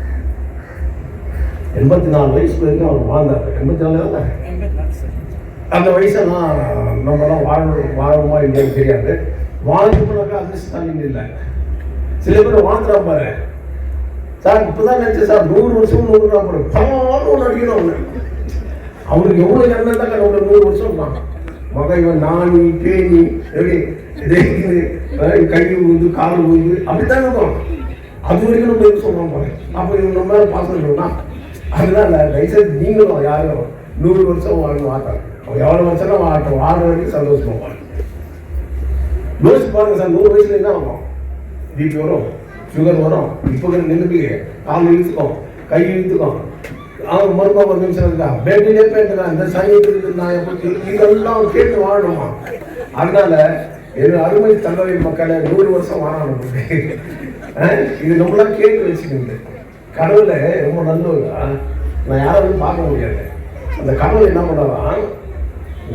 84 வயசு வரைக்கும் அவர் வாழ்ந்தார். 84 தான் அந்த வயசெல்லாம் நம்மலாம் வாழுமா இல்லைன்னு தெரியாது. வாழ்ந்து போனாக்கா அதிர்ஷ்டம் இல்லை. சில பேர் வாழ்த்துறா பாரு சார், இப்பதான் நினைச்சேன் சார் 100 வருஷம் 100 ரூபா போடும் ஒன்று அடிக்கணும். ஒன்று அவனுக்கு எவ்வளவு எண்ணம் தான் 100 வருஷம் தான் மகன். இவன் நாணி பேணி கை ஊந்து கால் ஊந்து அப்படித்தான் இருக்கும். அது வரைக்கும் நம்ம எது சொல்றோம் பாரு. அப்போ இவங்க நம்ம மேல பாசம் இருக்கணும்னா அதனால தயவுசெய்து நீங்களும் யாரும் 100 வருஷம் வாழணும் ஆட்டாங்க. அவன் எவ்வளவு வருஷம் வாழட்டும், வாழ்ற வரைக்கும் சந்தோஷமா வாழும். யோசிச்சு பாருங்க சார், 100 வயசுல என்ன ஆகும்? பிபி வரும், சுகர் வரும், இப்போ நின்றுக்கு கால் இழுத்துக்கும், கை இழுத்துக்கும், அவங்க மருத்துவம் 10 நிமிஷம் இருக்கா, பேட்டிலே போயிட்டுருக்கா, இந்த சையத்துக்கு நான் எப்படி இதெல்லாம் கேட்டு வாழணுமா? அதனால என் அருமை தலைமை மக்களை 100 வருஷம் வாழணும். இது நம்மளாம் கேட்டு வச்சுக்கிட்டு கடவுள ரொம்ப நல்லவங்க. நான் யாரும் பார்க்க முடியாது. அந்த கடவுள் என்ன பண்ணுறான்,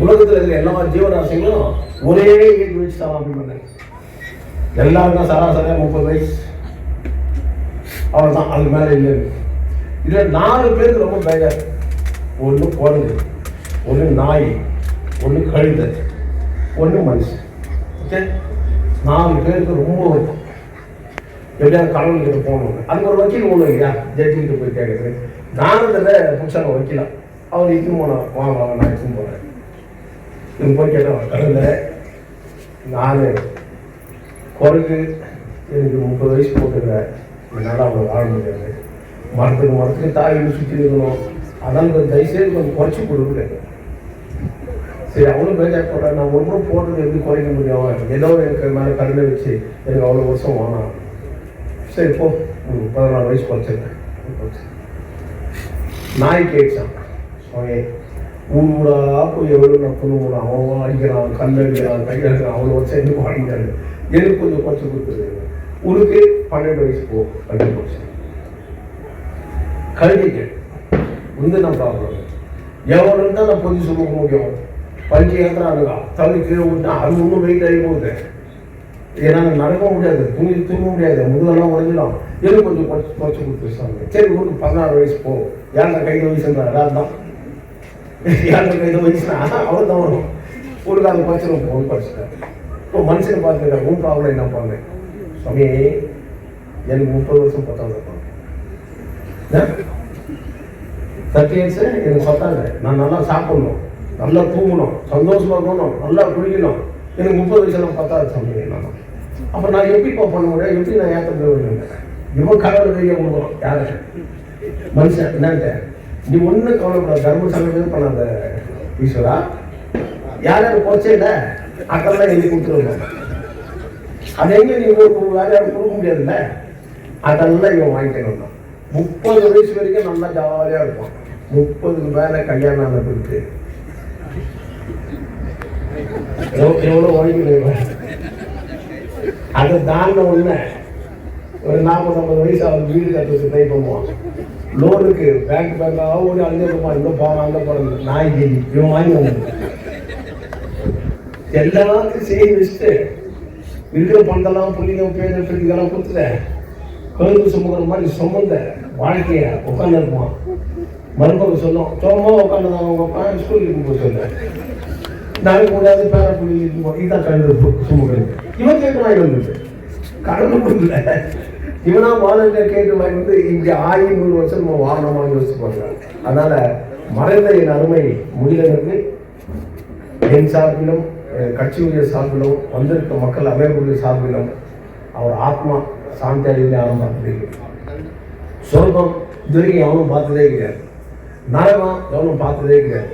உலகத்தில் இருக்கிற எல்லா ஜீவராசிகளும் ஒரே ஏஜ் வச்சுட்டான் அப்படின்னு. எல்லாருக்கும் சராசரியா 30 வயசு அவள் தான், அதுக்கு மேலே இல்லை. இதில் 4 பேருக்கு ரொம்ப பேஜார். ஒன்று குழந்தை, ஒன்று நாய், ஒன்று கழுதை, ஒன்று மனுஷன். ஓகே, 4 பேருக்கு ரொம்ப வருத்தம். எப்படியாவது கடவுள்கிட்ட போகணும். அதுக்கு ஒரு வக்கீல் ஒன்று இல்லையா, ஜட்ஜிக்கிட்ட போய் கேட்குறது. நானும் இதில் புதுசாக வக்கீலாம் அவர் இட்டு போனோம், வாங்க நான் இட்டு போனேன். இது போய் கேட்டேன், கடவுளை நான் குறைக்கு எனக்கு 30 வயசு போட்டுக்கிறேன், என்னால் அவங்க வாழ முடியாது, மரத்துக்கு தாய்க்கு சுற்றி இருக்கணும், அதனால் தயவுசெய்து கொஞ்சம் குறைச்சி கொடுக்குறேன். சரி, அவனும் பேஜாக் போடுறேன், நான் ஒன்றும் போடுறது எப்படி குறைக்க முடியும், ஏதோ எனக்கு மேலே கருணை வச்சு எனக்கு அவ்வளோ வருஷம் வாங்கினான். சரி போ, 14 வயசு குறைச்சிருக்கேன். நாய் கேட்சான், அவன் ஊரா போய் எவ்வளோ நப்பணும், அவன் அடிக்கிறான், கல் அடிக்கிறான், கை அடிக்கிறான், அவ்வளோ வருஷம் எனக்கு வாங்கிட்டாரு, எனக்கு கொஞ்சம் குறைச்சி கொடுத்துரு. உனக்கு 12 வயசு போ அப்படின்னு போச்சு. கல்விக்கு நான் ப்ராப்ளம் எவ்வளோ தான் நான் பொஞ்சு சுமக்க முடியும். பஞ்சு ஏற்றானுங்க தள்ளி கீழே விட்டா அது ஒன்றும் வெயிட் ஆகி போகுது. ஏன்னா நடக்க முடியாது, தூங்க முடியாது, முதுகெல்லாம் உடஞ்சிடும். எனக்கு கொஞ்சம் குறைச்சி கொடுத்துருச்சாங்க. சரி ஊருக்கு 16 வயசு போ, ஏன்டா கையில் வயசுன்றாரு, அதுதான் ஏன்டா கையில் வயசுனா அவர் தான் வரும். ஊருக்கு அதை குறைச்சிடும் போன்னு படிச்சுட்டேன். இப்போ மனுஷனை பார்த்துக்கிறேன், உன் ப்ராப்ளம் என்ன பண்ணேன் சாமி, எனக்கு 30 வருஷம் பத்தாவது இருப்பாங்க. 30 இயர்ஸ் எனக்கு பத்தாது. நான் நல்லா சாப்பிடணும், நல்லா தூங்கணும், சந்தோஷமா இருக்கணும், நல்லா குளிக்கணும். எனக்கு 30 வயசுல பத்தாவது சாமி. நான் அப்போ நான் எப்படி பண்ண முடியாது, எப்படி நான் ஏற்ற முடியும்? இவன் கடவுள் கையை கொடுக்கணும். யாரு மனுஷன் என்னன்ட்டு நீ ஒன்றும் கவலைப்படாத, தர்ம சங்கடம் பண்ணாத ஈஸ்வரா. யார் யாரும் போச்சே இல்லை அதெல்லாம் எழுதி கொடுத்துருவோம். அது எங்கே நீ வேற யாரும் கொடுக்க முடியாதுல்ல, அதெல்லாம் இவன் வாங்கிக்கணும். 30 வயசு வரைக்கும் நல்லா ஜாலியாக இருப்பான். 30க்கு மேலே கல்யாணம் ஆனதுக்கு எவ்வளோ வாங்கிக்கணும். அதை தாண்ட ஒன்று ஒரு 40-50 வயசு அவர் வீடு கட்டுறதுக்கு ட்ரை பண்ணுவான். லோனுக்கு பேங்காக ஓடி அங்கே இருப்பான், இங்கே போகிறான் அங்கே போகிறது. நாய்க்கு இவன் வாங்கி எல்லாத்தையும் செய்து வச்சுட்டு இருக்கிற பண்டெல்லாம் புள்ளிங்க பேர் பிடிக்கலாம் கொடுத்துட்ட கருப்பு சுமக்கிற மாதிரி சுமந்த வாழ்க்கைய உட்காந்து இருப்பான். மருமகள் சொல்லும், சும்மா உட்காந்துதான் அவங்க உட்காந்து ஸ்கூலுக்கு போய் சொல்ல நாளைக்கு முடியாது பேர புள்ளி இதுதான் கழுது சுமக்கிறது. இவன் கேட்டு வாங்கி வந்துட்டு கடவுள் கொடுக்கல, இவனா வாலண்டியர் கேட்டு வாங்கி வந்து இங்கே 100 வருஷம் நம்ம வாகனமாக யோசிச்சுப்பாங்க. அதனால மறைந்த என் அருமை முடியலனுக்கு என் சார்பிலும் கட்சியுடைய சார்பிலும் வந்திருக்க மக்கள் அமைப்புடைய சார்பிலும் அவர் ஆத்மா சாந்தி அடைந்து யாரும் பார்த்ததே கிடையாது. சொர்க்கம் இதுவரைக்கும் எவனும் பார்த்ததே கிடையாது. நரகம் எவனும் பார்த்ததே கிடையாது.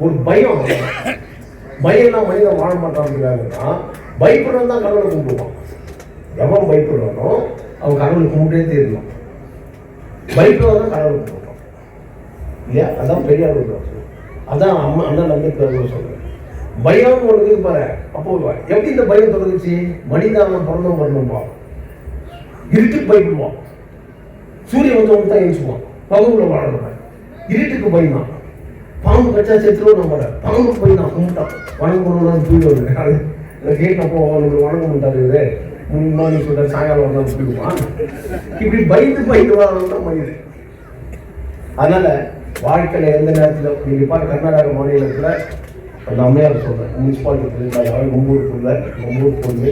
ஒரு பயம், பயம்லாம் மனிதன் வாழ மாட்டான்னா பயப்படுறது தான் கடவுளை கும்பிடுவான். எவன் பயப்படுவானோ அவன் கடவுளை கும்பிட்டே தெரியணும். பயப்படுறதான் கடவுளை கும்பிடுவான் இல்லையா? அதான் பெரியார், அதான் அம்மா அண்ணா நம்பிக்கை சொல்றேன். பயம் ஒன்று பாரு. அப்போ எப்படி இந்த பயம் தொடங்குச்சு? மனிதன் பிறந்தோம்பா இருட்டுக்கு பயப்படுவான், சூரியன் வந்து தான் எழுச்சுவான், பகுதியில் வாழணும். இருட்டுக்கு பயந்தான், பாம்பு கச்சா சேர்த்துருவோம். நம்ம பாம்புக்கு பயந்தான் கும்பிட்டான், வணங்கணும் தூங்கி வருது. கேட்டப்போ அவனுக்கு வணங்க மாட்டாரு, முன்னாடி சொல்ற சாயங்காலம் வந்தாலும் சொல்லிடுவான். இப்படி பயந்து வாழணும் மனிதன். அதனால வாழ்க்கையில எந்த நேரத்தில் நீங்க பாரு, கர்நாடக மாநிலத்தில் அந்த அம்மையார் சொல்றேன், முனிசிபாலிட்டி ரொம்ப பொண்ணு,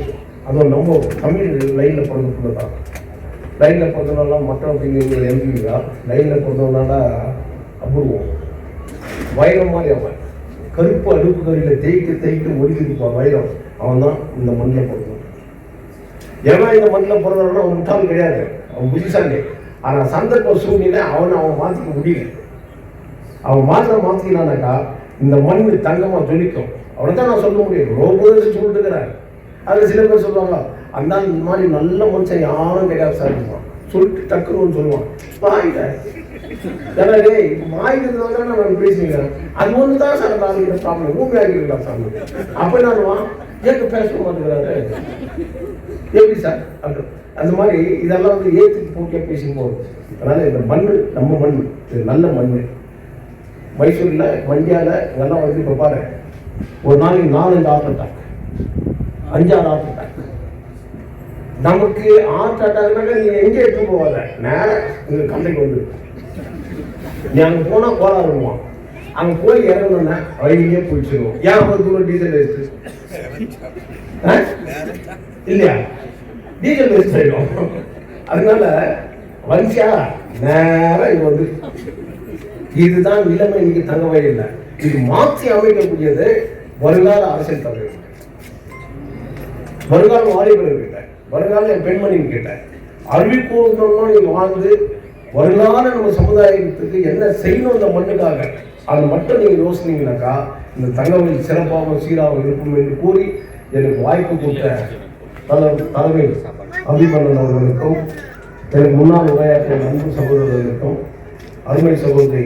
அதுவும் நம்ம தமிழ் லைனில் பிறந்தக்குள்ள தான். லைனில் பிறந்தனாலாம் மற்றவங்க எழுதுவீங்களா? லைனில் பிறந்தவனால அபூர்வம், வைரம் மாதிரி அவன் கருப்பு அடுப்பு கறியில் தேய்த்து ஒடுக்கிருப்பான் வைரம். அவன் தான் இந்த மண்ணில் பிறந்தவன். ஏன்னா இந்த மண்ணில் பிறந்தவனா அவன் முட்டாள் கிடையாது, அவன் புத்திசாலி. ஆனால் சந்தர்ப்ப சூழ்நிலை அவன் மாற்றிக்க முடியல. அவன் மாற்றினானாக்கா இந்த மண் தங்கமாக ஜொலிக்கும். அவனை தான் நான் சொல்ல முடியும். ரொம்ப சொல்லிட்டு இருக்கிறேன். அதில் சில பேர் சொல்லுவாங்க, அந்த மாதிரி நல்ல மனுஷன் யாரும் கிடையாது சார் சொல்லிட்டு டக்குன்னு சொல்லுவான், வாங்கிட்டேன். ஏன்னா டேய் வாங்கிக்கிறதுனால தான் நான் பேசுகிறேன். அது ஒன்று தான் சார் நாளைக்கு ப்ராப்ளம், ஊமி ஆகிருக்கா சார். அப்போ என்னன்னுவான், ஏற்க பேச மாட்டேங்கிறாரு எப்படி சார் அப்படி. அந்த மாதிரி இதெல்லாம் வந்து ஏற்றுக்கு போட்டியாக பேசிட்டு போகுது. அதனால் இந்த மண் நம்ம மண், இது நல்ல மண். மைசூரில் மண்டியாவில் இதெல்லாம் வந்து இப்போ பாரு, ஒரு நாளைக்கு 4-5 ஹார்ட் அட்டாக், 5-6 ஹார்ட் அட்டாக். நமக்கு ஹார்ட் அட்டாக்னாக்கா நீங்கள் எங்கே எடுத்து போவாத, நேரம் இங்கே கண்டைக்கு வந்து நீ அங்கே போனால் கோளாறுவான். அங்கே போய் இறங்கணுன்னா வழியிலே போயிடுச்சிருவோம். ஏன் ஒரு தூரம் டீசல் வேஸ்ட்டு இல்லையா? டீசல் வேஸ்ட் ஆகிடும். அதனால வரிசையா நேரம் இது வந்து இதுதான் நிலைமை. இன்னைக்கு தங்க வயதில்லை. இது மாற்றி அமைக்கக்கூடியது வருங்கால அரசியல் தலைவர், வருங்கால வாலிபர்கள் கிட்ட, வருங்கால என் பெண்மணின்னு கிட்ட அறிவிப்பூர்வமா நீங்க வாழ்ந்து வருங்கால நம்ம சமுதாயத்துக்கு என்ன செய்யணும் இந்த மண்ணுக்காக, அதை மட்டும் நீங்க யோசினீங்கன்னாக்கா இந்த தங்கவயல் சிறப்பாகவும் சீராகவும் இருக்கும் என்று கூறி எனக்கு வாய்ப்பு கொடுத்த தலைமை அபிமன்னன் அவர்களுக்கும், எனக்கு முன்னாள் உரையாற்றிய அன்பு சகோதரர்களுக்கும், அருமை சகோதரி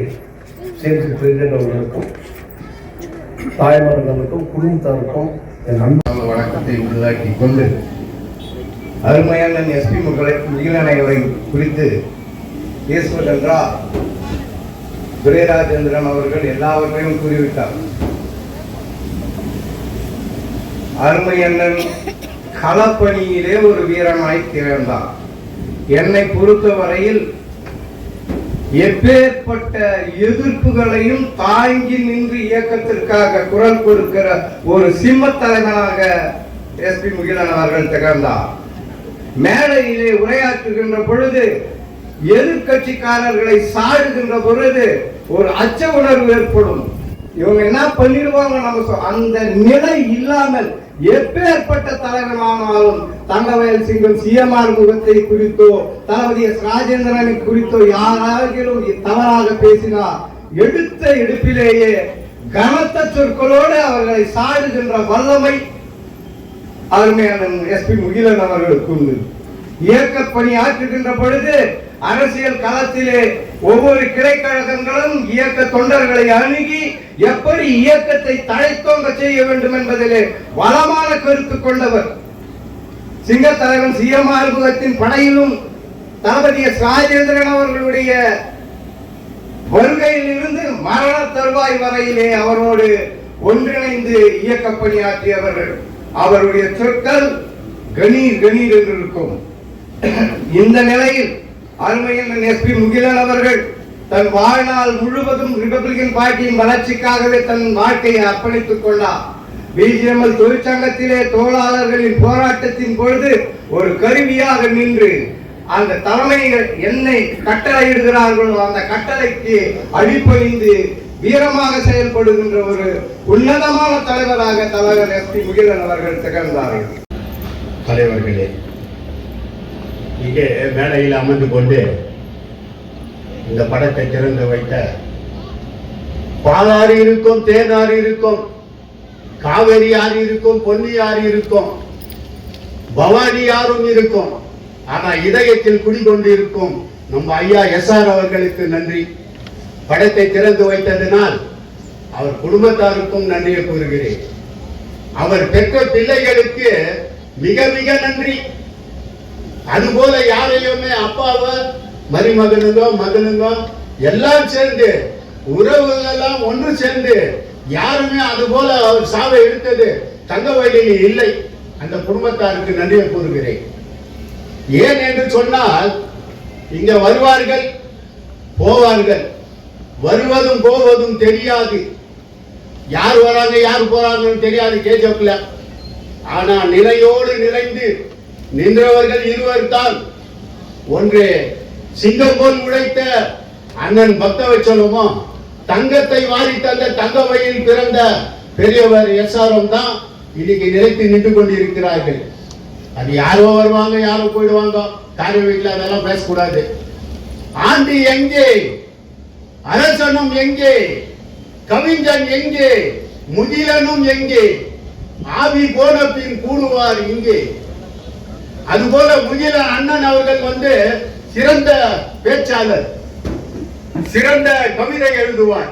சேர்த்து பிரசிடென்ட் அவர்களுக்கும், தாய்மார்களுக்கும், குடும்பத்தாருக்கும் என் அன்பு வணக்கத்தை உருவாக்கி கொண்டு அருமையான எஸ்பி முகிலனை குறித்து பேசுவதென்றால் துரைராஜேந்திரன் அவர்கள் எல்லாவற்றையும் கூறிவிட்டார். அருமையண்ணன் களப்பணியிலே ஒரு வீரனாய் திகழ்ந்தார். என்னை பொறுத்தவரையில் எப்பேற்பட்ட எதிர்ப்புகளையும் தாங்கி நின்று இயக்கத்திற்காக குரல் கொடுக்கிற ஒரு சிம்ம தலைவனாக எஸ்பி முகிலன் அவர்கள் திகழ்ந்தார். மேடையிலே உரையாற்றுகின்ற பொழுது, எதிர்கட்சிக்காரர்களை சாடுகின்ற பொழுது ஒரு அச்ச உணர்வு ஏற்படும். இவங்க என்ன பண்ணிடுவாங்க, நம்ம அந்த நிலை இல்லாமல் எப்பேற்பட்ட தலைவனானாலும் தங்கவேல் சிங்கம் சிஎம்ஆர் முகத்தை குறித்தோ தளபதி எஸ் ராஜேந்திரனை குறித்தோ யாராகிலும் தவறாக பேசினார் எடுத்த எடுப்பிலேயே கனத்த சொற்களோடு அவர்களை சாடுகின்ற வல்லமை அருமையான எஸ்பி முகிலன் அவர்களுக்கு உண்டு. இயக்க பணி ஆற்றுகின்ற பொழுது அரசியல் களத்திலே ஒவ்வொரு கிளைக்கழகங்களும் இயக்க தொண்டர்களை அணுகி எப்படி இயக்கத்தை தழைத்தோங்க செய்ய வேண்டும் என்பதிலே வளமான கருத்து கொண்டவர். சிங்க தலைவன் சிஎம்ஆர் முகத்தின் படையிலும் தளபதி எஸ் ராஜேந்திரன் அவர்களுடைய வருகையில் இருந்து மரண தருவாய் வரையிலே அவரோடு ஒன்றிணைந்து இயக்க பணியாற்றியவர்கள். அவருடைய சொற்கள் கணீர் கணீர் என்று இருக்கும். இந்த நிலையில் அருமையின் எஸ்பி முகிலன் அவர்கள் தன் வாழ்நாள் முழுவதும் ரிபப்ளிகன் பார்ட்டியின் வளர்ச்சிக்காகவே தன் வாழ்க்கையை அர்ப்பணித்துக் கொண்டார். பிஜிஎம்எல் தொழிற்சங்கத்திலே தொழிலாளர்களின் போராட்டத்தின் பொழுது ஒரு கருவியாக நின்று அந்த தலைமைகள் என்னை கட்டளையிடுகிறார்களோ அந்த கட்டளைக்கு அடிபணிந்து வீரமாக செயல்படுகின்ற ஒரு உன்னதமான தலைவராக தலைவர் எஸ்பி முகிலன் அவர்கள் திகழ்ந்தார்கள். தலைவர்களே, இங்கே மேடையில் அமர்ந்து கொண்டு இந்த படத்தை திறந்து வைத்த பாலாறு இருக்கும், தேனாறு இருக்கும், காவேரி ஆறு இருக்கும், பொன்னி ஆறு இருக்கும், பவானி ஆறும் இருக்கும். ஆனா இதயத்தில் குடிகொண்டு இருக்கும் நம்ம ஐயா எஸ்ஆர் அவர்களுக்கு நன்றி. படத்தை திறந்து வைத்ததினால் அவர் குடும்பத்தாருக்கும் நன்றியை கூறுகிறேன். அவர் பெற்ற பிள்ளைகளுக்கு மிக மிக நன்றி. அதுபோல யாரையுமே அப்பாவை மருமகனுங்கோ மகனுங்கோ எல்லாம் சேர்ந்து உறவுகள் எல்லாம் ஒன்று சேர்ந்து யாருமே அதுபோல அவர் சாவை எடுத்தது தங்கவயலில் இல்லை. அந்த குடும்பத்தாருக்கு நன்றியை கூறுகிறேன். ஏன் என்று சொன்னால் இங்க வருவார்கள் போவார்கள், வருவதும் போவதும் தெரியாது, யார் வராங்க யார் போறாங்கன்னு தெரியாது கேஜப்ல. ஆனா நிலையோடு நிறைந்து நின்றவர்கள் இருவர் தான். ஒன்று சிங்கம் போல் உழைத்த அண்ணன் பக்தவச்சலமோ, தங்கத்தை வாரி தந்த தங்கவயலில் பிறந்த பெரியவர் எஸ்ஆரும் தான் இன்னைக்கு நிலைத்து நின்று கொண்டிருக்கிறார்கள். அது யாரோ வருவாங்க யாரோ போயிடுவாங்க, காரிய வீட்டில் அதெல்லாம் பேசக்கூடாது. ஆண்டி எங்கே, அரசனும் எங்கே, கவிஞன் எங்கே, முகிலனும் எங்கே, ஆவி போன பின் கூடுவார் இங்கே. அதுபோல முகிலன் அண்ணன் அவர்கள் சிறந்த பேச்சாளர், சிறந்த கவிதை எழுதுவார்.